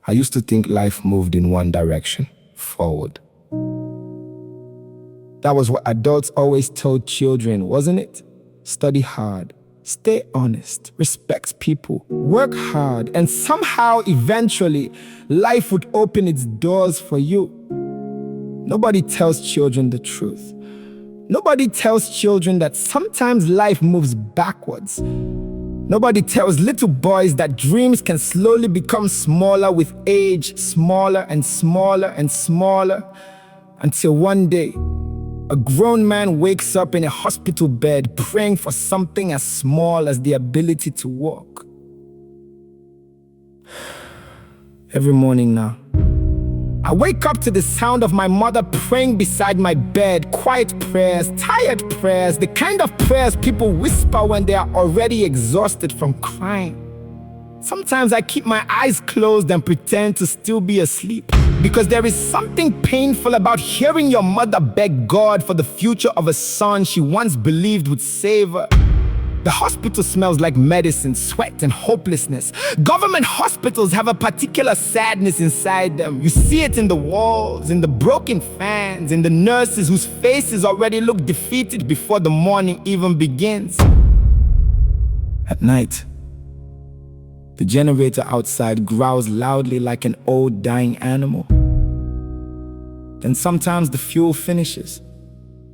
I used to think life moved in one direction, forward. That was what adults always told children, wasn't it? Study hard, stay honest, respect people, work hard, and somehow, eventually, life would open its doors for you. Nobody tells children the truth. Nobody tells children that sometimes life moves backwards. Nobody tells little boys that dreams can slowly become smaller with age, smaller and smaller and smaller, until one day, a grown man wakes up in a hospital bed praying for something as small as the ability to walk. Every morning now, I wake up to the sound of my mother praying beside my bed, quiet prayers, tired prayers, the kind of prayers people whisper when they are already exhausted from crying. Sometimes I keep my eyes closed and pretend to still be asleep, because there is something painful about hearing your mother beg God for the future of a son she once believed would save her. The hospital smells like medicine, sweat, and hopelessness. Government hospitals have a particular sadness inside them. You see it in the walls, in the broken fans, in the nurses whose faces already look defeated before the morning even begins. At night, the generator outside growls loudly like an old dying animal. Then sometimes the fuel finishes,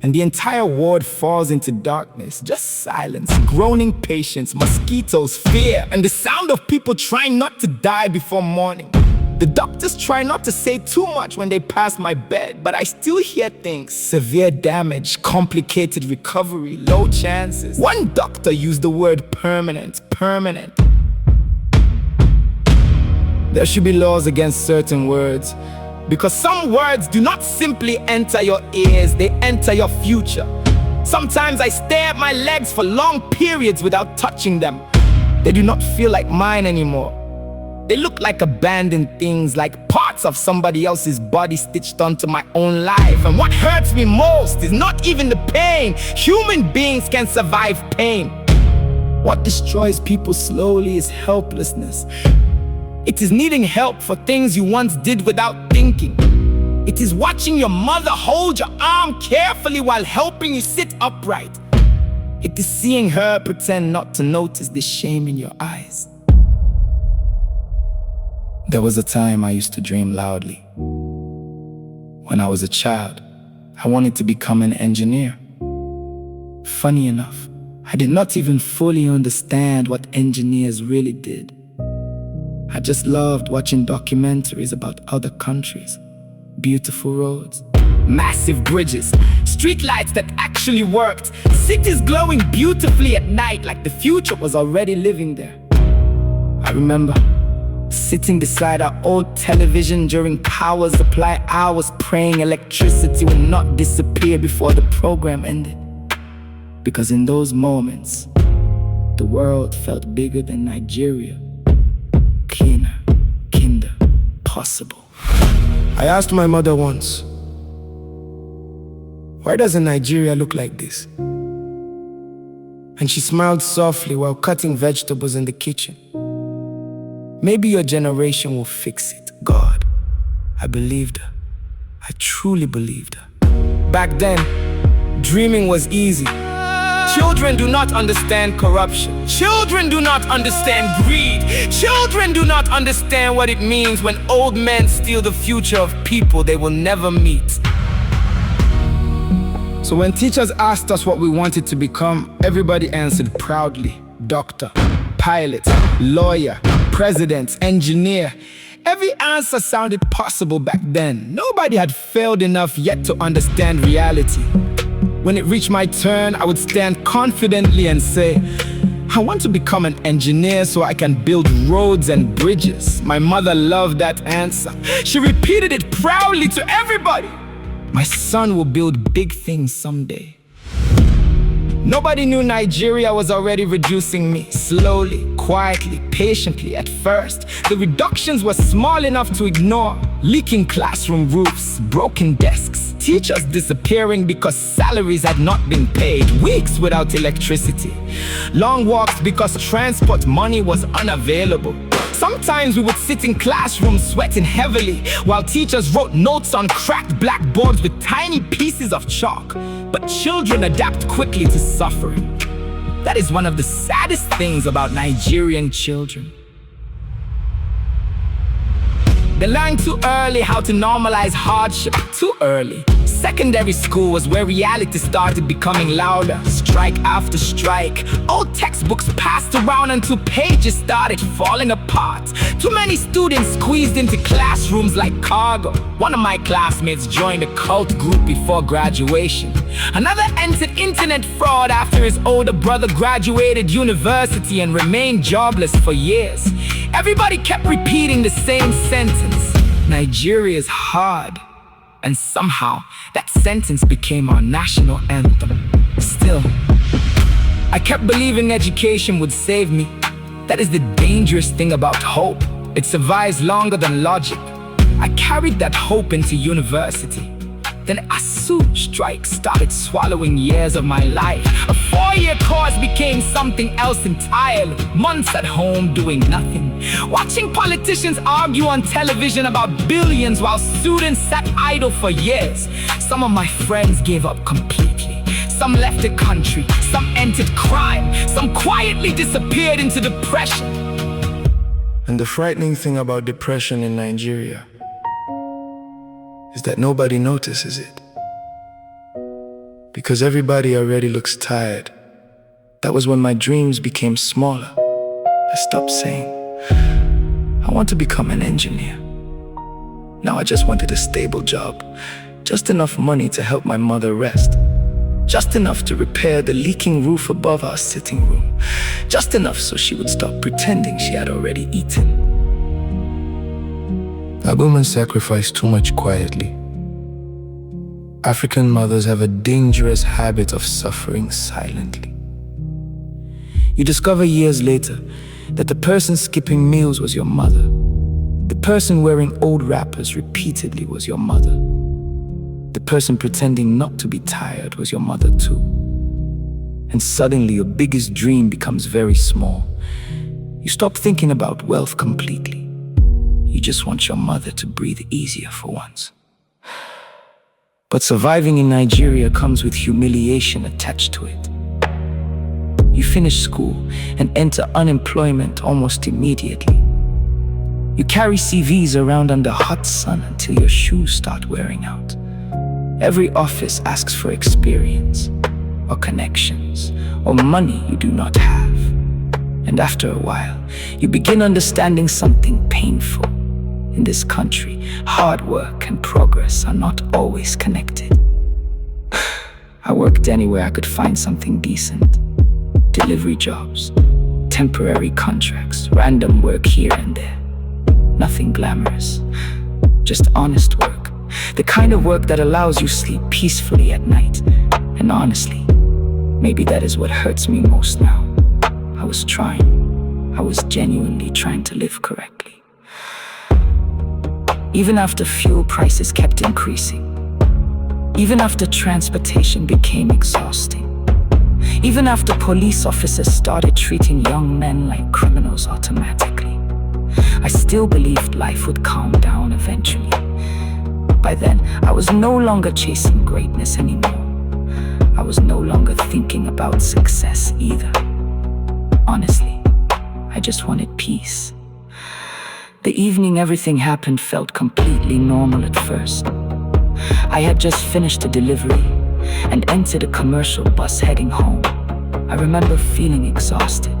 and the entire ward falls into darkness, just silence, groaning patients, mosquitoes, fear, and the sound of people trying not to die before morning. The doctors try not to say too much when they pass my bed, but I still hear things: severe damage, complicated recovery, low chances. One doctor used the word permanent. There should be laws against certain words, because some words do not simply enter your ears, they enter your future. Sometimes I stare at my legs for long periods without touching them. They do not feel like mine anymore. They look like abandoned things, like parts of somebody else's body stitched onto my own life. And what hurts me most is not even the pain. Human beings can survive pain. What destroys people slowly is helplessness. It is needing help for things you once did without thinking. It is watching your mother hold your arm carefully while helping you sit upright. It is seeing her pretend not to notice the shame in your eyes. There was a time I used to dream loudly. When I was a child, I wanted to become an engineer. Funny enough, I did not even fully understand what engineers really did. I just loved watching documentaries about other countries. Beautiful roads, massive bridges, streetlights that actually worked, cities glowing beautifully at night like the future was already living there. I remember sitting beside our old television during power supply hours, praying electricity would not disappear before the program ended. Because in those moments, the world felt bigger than Nigeria. Cleaner, kinder, possible. I asked my mother once, why doesn't Nigeria look like this? And she smiled softly while cutting vegetables in the kitchen. Maybe your generation will fix it, God. I believed her. I truly believed her. Back then, dreaming was easy. Children do not understand corruption. Children do not understand greed. Children do not understand what it means when old men steal the future of people they will never meet. So when teachers asked us what we wanted to become, everybody answered proudly: doctor, pilot, lawyer, president, engineer. Every answer sounded possible back then. Nobody had failed enough yet to understand reality. When it reached my turn, I would stand confidently and say, I want to become an engineer so I can build roads and bridges. My mother loved that answer. She repeated it proudly to everybody. My son will build big things someday. Nobody knew Nigeria was already reducing me, slowly, quietly, patiently at first. The reductions were small enough to ignore: leaking classroom roofs, broken desks, teachers disappearing because salaries had not been paid, weeks without electricity, long walks because transport money was unavailable. Sometimes we would sit in classrooms sweating heavily, while teachers wrote notes on cracked blackboards with tiny pieces of chalk. But children adapt quickly to suffering. That is one of the saddest things about Nigerian children. They learn too early how to normalize hardship, too early. Secondary school was where reality started becoming louder. Strike after strike, old textbooks passed around until pages started falling apart. Too many students squeezed into classrooms like cargo. One of my classmates joined a cult group before graduation. Another entered internet fraud after his older brother graduated university and remained jobless for years. Everybody kept repeating the same sentence: Nigeria is hard. And somehow, that sentence became our national anthem. Still, I kept believing education would save me. That is the dangerous thing about hope. It survives longer than logic. I carried that hope into university. Then ASU strike started swallowing years of my life. A 4-year course became something else entirely. Months at home doing nothing, watching politicians argue on television about billions while students sat idle for years. Some of my friends gave up completely. Some left the country, some entered crime, some quietly disappeared into depression. And the frightening thing about depression in Nigeria is that nobody notices it. Because everybody already looks tired. That was when my dreams became smaller. I stopped saying, I want to become an engineer. Now I just wanted a stable job, just enough money to help my mother rest, just enough to repair the leaking roof above our sitting room, just enough so she would stop pretending she had already eaten. Our women sacrifice too much quietly. African mothers have a dangerous habit of suffering silently. You discover years later that the person skipping meals was your mother. The person wearing old wrappers repeatedly was your mother. The person pretending not to be tired was your mother too. And suddenly your biggest dream becomes very small. You stop thinking about wealth completely. You just want your mother to breathe easier for once. But surviving in Nigeria comes with humiliation attached to it. You finish school and enter unemployment almost immediately. You carry CVs around under hot sun until your shoes start wearing out. Every office asks for experience, or connections, or money you do not have. And after a while, you begin understanding something painful. In this country, hard work and progress are not always connected. I worked anywhere I could find something decent. Delivery jobs, temporary contracts, random work here and there. Nothing glamorous, just honest work. The kind of work that allows you sleep peacefully at night. And honestly, maybe that is what hurts me most now. I was genuinely trying to live correctly. Even after fuel prices kept increasing, even after transportation became exhausting, even after police officers started treating young men like criminals automatically, I still believed life would calm down eventually. By then, I was no longer chasing greatness anymore. I was no longer thinking about success either. Honestly, I just wanted peace. The evening everything happened felt completely normal at first. I had just finished a delivery and entered a commercial bus heading home. I remember feeling exhausted.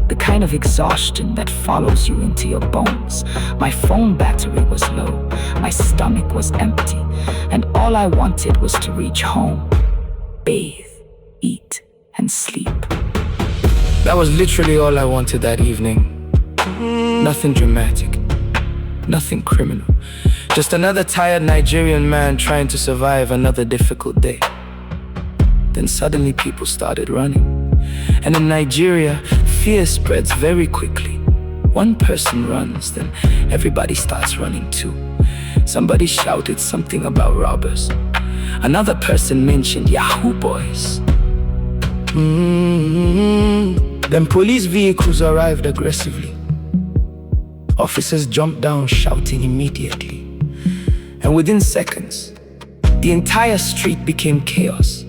The kind of exhaustion that follows you into your bones. My phone battery was low, my stomach was empty, and all I wanted was to reach home, bathe, eat, and sleep. That was literally all I wanted that evening. Nothing dramatic, nothing criminal. Just another tired Nigerian man trying to survive another difficult day. Then suddenly people started running. And in Nigeria, fear spreads very quickly. One person runs, then everybody starts running too. Somebody shouted something about robbers. Another person mentioned Yahoo boys. Then police vehicles arrived aggressively. Officers jumped down shouting immediately. And within seconds, the entire street became chaos.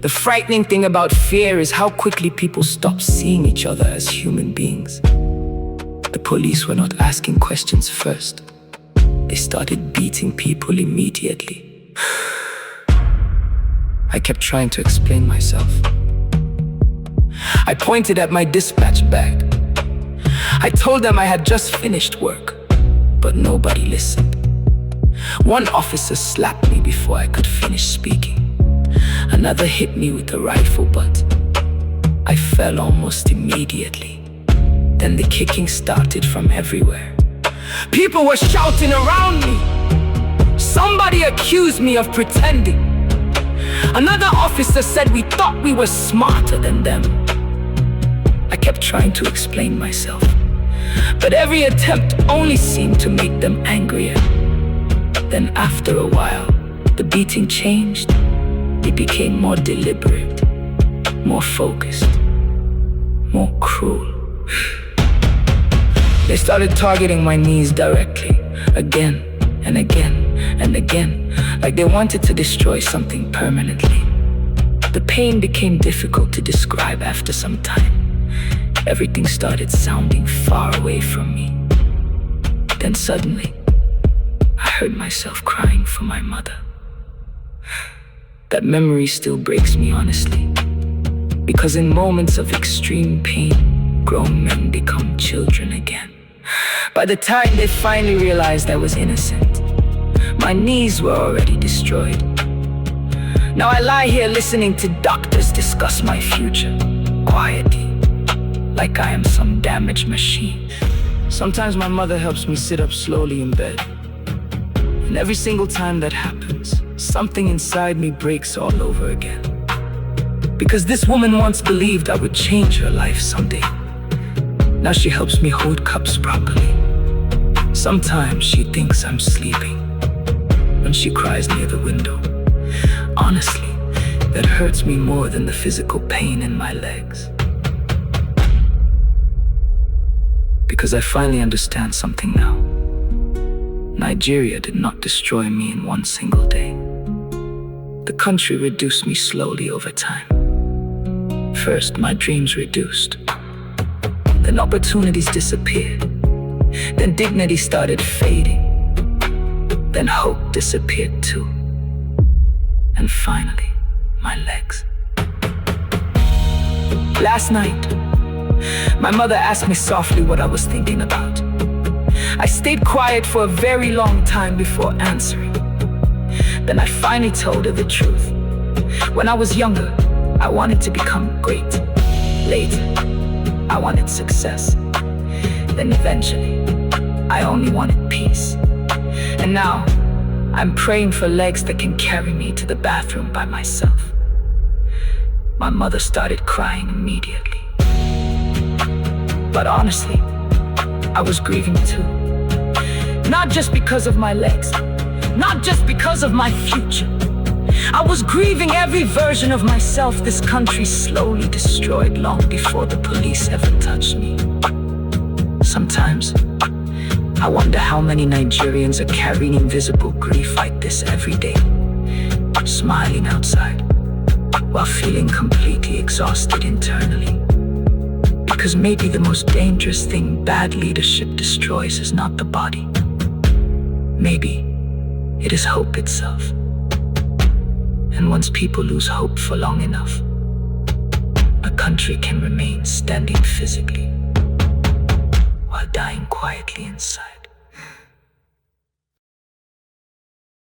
The frightening thing about fear is how quickly people stop seeing each other as human beings. The police were not asking questions first. They started beating people immediately. I kept trying to explain myself. I pointed at my dispatch bag. I told them I had just finished work, but nobody listened. One officer slapped me before I could finish speaking. Another hit me with a rifle butt. I fell almost immediately. Then the kicking started from everywhere. People were shouting around me. Somebody accused me of pretending. Another officer said we thought we were smarter than them. I kept trying to explain myself, but every attempt only seemed to make them angrier. Then after a while, the beating changed. It became more deliberate, more focused, more cruel. They started targeting my knees directly, again and again and again, like they wanted to destroy something permanently. The pain became difficult to describe after some time. Everything started sounding far away from me. Then suddenly, I heard myself crying for my mother. That memory still breaks me, honestly, because in moments of extreme pain, grown men become children again. By the time they finally realized I was innocent, my knees were already destroyed. Now I lie here listening to doctors discuss my future, quietly, like I am some damaged machine. Sometimes my mother helps me sit up slowly in bed. And every single time that happens, something inside me breaks all over again. Because this woman once believed I would change her life someday. Now she helps me hold cups properly. Sometimes she thinks I'm sleeping when she cries near the window. Honestly, that hurts me more than the physical pain in my legs. Because I finally understand something now. Nigeria did not destroy me in one single day. The country reduced me slowly over time. First, my dreams reduced. Then opportunities disappeared. Then dignity started fading. Then hope disappeared too. And finally, my legs. Last night, my mother asked me softly what I was thinking about. I stayed quiet for a very long time before answering. Then I finally told her the truth. When I was younger, I wanted to become great. Later, I wanted success. Then eventually, I only wanted peace. And now, I'm praying for legs that can carry me to the bathroom by myself. My mother started crying immediately. But honestly, I was grieving too. Not just because of my legs, not just because of my future. I was grieving every version of myself this country slowly destroyed long before the police ever touched me. Sometimes, I wonder how many Nigerians are carrying invisible grief like this every day, smiling outside, while feeling completely exhausted internally. Because maybe the most dangerous thing bad leadership destroys is not the body. Maybe it is hope itself. And once people lose hope for long enough, a country can remain standing physically while dying quietly inside.